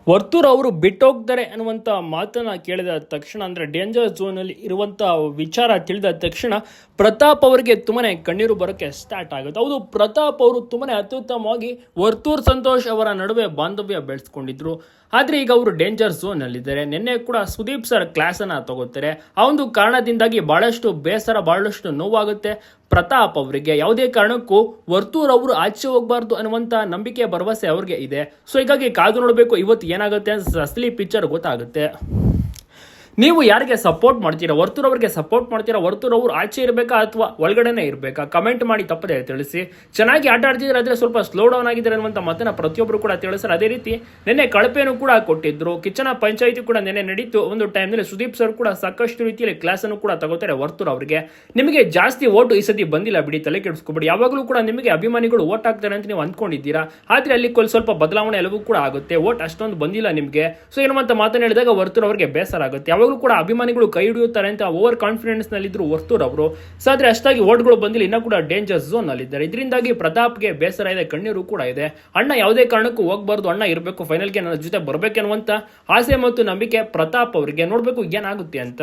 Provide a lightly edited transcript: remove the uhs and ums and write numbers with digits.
ವರ್ತೂರ್ ಅವರು ಬಿಟ್ಟೋಗ್ತಾರೆ ಅನ್ನುವಂಥ ಮಾತನ್ನ ಕೇಳಿದ ತಕ್ಷಣ ಅಂದರೆ ಡೇಂಜರ್ ಝೋನಲ್ಲಿ ಇರುವಂಥ ವಿಚಾರ ತಿಳಿದ ತಕ್ಷಣ ಪ್ರತಾಪ್ ಅವರಿಗೆ ತುಂಬಾ ಕಣ್ಣೀರು ಬರೋಕ್ಕೆ ಸ್ಟಾರ್ಟ್ ಆಗುತ್ತೆ. ಹೌದು, ಪ್ರತಾಪ್ ಅವರು ತುಂಬಾ ಅತ್ಯುತ್ತಮವಾಗಿ ವರ್ತೂರ್ ಸಂತೋಷ್ ಅವರ ನಡುವೆ ಬಾಂಧವ್ಯ ಬೆಳೆಸ್ಕೊಂಡಿದ್ರು. ಆದರೆ ಈಗ ಅವರು ಡೇಂಜರ್ ಝೋನಲ್ಲಿದ್ದಾರೆ. ನಿನ್ನೆ ಕೂಡ ಸುದೀಪ್ ಸರ್ ಕ್ಲಾಸನ್ನು ತಗೋತಾರೆ. ಆ ಒಂದು ಕಾರಣದಿಂದಾಗಿ ಭಾಳಷ್ಟು ಬೇಸರ, ಭಾಳಷ್ಟು ನೋವಾಗುತ್ತೆ ಪ್ರತಾಪ್ ಅವರಿಗೆ. ಯಾವುದೇ ಕಾರಣಕ್ಕೂ ವರ್ತೂರ್ ಅವರು ಆಚೆ ಹೋಗಬಾರ್ದು ಅನ್ನುವಂಥ ನಂಬಿಕೆ, ಭರವಸೆ ಅವ್ರಿಗೆ ಇದೆ. ಸೊ ಹೀಗಾಗಿ ಕಾದು ನೋಡಬೇಕು ಇವತ್ತು ಏನಾಗುತ್ತೆ ಅಂತ ಅಸಲಿ ಪಿಕ್ಚರ್ ಗೊತ್ತಾಗುತ್ತೆ. ನೀವು ಯಾರಿಗೆ ಸಪೋರ್ಟ್ ಮಾಡ್ತೀರಾ? ವರ್ತೂರ್ ಅವರಿಗೆ ಸಪೋರ್ಟ್ ಮಾಡ್ತೀರಾ? ವರ್ತೂರ್ ಅವರು ಆಚೆ ಇರಬೇಕಾ ಅಥವಾ ಒಳಗಡೆನೇ ಇರಬೇಕಾ? ಕಮೆಂಟ್ ಮಾಡಿ ತಪ್ಪದೆ ತಿಳಿಸಿ. ಚೆನ್ನಾಗಿ ಆಟ ಆಡ್ತಿದ್ರೆ ಆದರೆ ಸ್ವಲ್ಪ ಸ್ಲೋ ಡೌನ್ ಆಗಿದ್ದಾರೆ ಅನ್ನುವಂಥ ಮಾತನ್ನ ಪ್ರತಿಯೊಬ್ಬರು ಕೂಡ ತಿಳಿಸ್ತಾರೆ. ಅದೇ ರೀತಿ ನಿನ್ನೆ ಕಳಪೆಯನ್ನು ಕೂಡ ಕೊಟ್ಟಿದ್ರು. ಕಿಚ್ಚನ ಪಂಚಾಯಿತಿ ಕೂಡ ನಿನ್ನೆ ನಡೀತು. ಒಂದು ಟೈಮ್ನಲ್ಲಿ ಸುದೀಪ್ ಸರ್ ಕೂಡ ಸಾಕಷ್ಟು ರೀತಿಯಲ್ಲಿ ಕ್ಲಾಸನ್ನು ಕೂಡ ತಗೋತಾರೆ ವರ್ತೂರ್ ಅವರಿಗೆ. ನಿಮಗೆ ಜಾಸ್ತಿ ಓಟು ಈ ಸತಿ ಬಂದಿಲ್ಲ ಬಿಡಿ, ತಲೆ ಕೆಡಿಸ್ಕೊಬೇಡಿ. ಯಾವಾಗಲೂ ಕೂಡ ನಿಮಗೆ ಅಭಿಮಾನಿಗಳು ಓಟ್ ಹಾಕ್ತಾರೆ ಅಂತ ನೀವು ಅಂದ್ಕೊಂಡಿದ್ದೀರಾ. ಆದರೆ ಅಲ್ಲಿ ಸ್ವಲ್ಪ ಬದಲಾವಣೆ ಎಲ್ಲವೂ ಕೂಡ ಆಗುತ್ತೆ. ಓಟ್ ಅಷ್ಟೊಂದು ಬಂದಿಲ್ಲ ನಿಮಗೆ. ಸೊ ಎನ್ನುವಂಥ ಮಾತನ್ನು ಹೇಳಿದಾಗ ವರ್ತೂರ್ ಅವರಿಗೆ ಬೇಸರ ಆಗುತ್ತೆ. ಯಾವಾಗಲೂ ಕೂಡ ಅಭಿಮಾನಿಗಳು ಕೈ ಹಿಡಿಯುತ್ತಾರೆ ಅಂತ ಓವರ್ ಕಾನ್ಫಿಡೆನ್ಸ್ ನಲ್ಲಿದ್ರು ವರ್ತೂರ್ ಅವರು. ಸೊ ಆದ್ರೆ ಅಷ್ಟಾಗಿ ಓಟ್ಗಳು ಬಂದಿಲ್ಲ, ಇನ್ನೂ ಕೂಡ ಡೇಂಜರ್ ಝೋನ್ ನಲ್ಲಿದ್ದಾರೆ. ಇದರಿಂದಾಗಿ ಪ್ರತಾಪ್ಗೆ ಬೇಸರ ಇದೆ, ಕಣ್ಣೀರು ಕೂಡ ಇದೆ. ಅಣ್ಣ ಯಾವುದೇ ಕಾರಣಕ್ಕೂ ಹೋಗಬಾರ್ದು, ಅಣ್ಣ ಇರಬೇಕು, ಫೈನಲ್ಗೆ ನನ್ನ ಜೊತೆ ಬರಬೇಕೆನ್ನುವಂತ ಆಸೆ ಮತ್ತು ನಂಬಿಕೆ ಪ್ರತಾಪ್ ಅವರಿಗೆ. ನೋಡ್ಬೇಕು ಏನಾಗುತ್ತೆ ಅಂತ.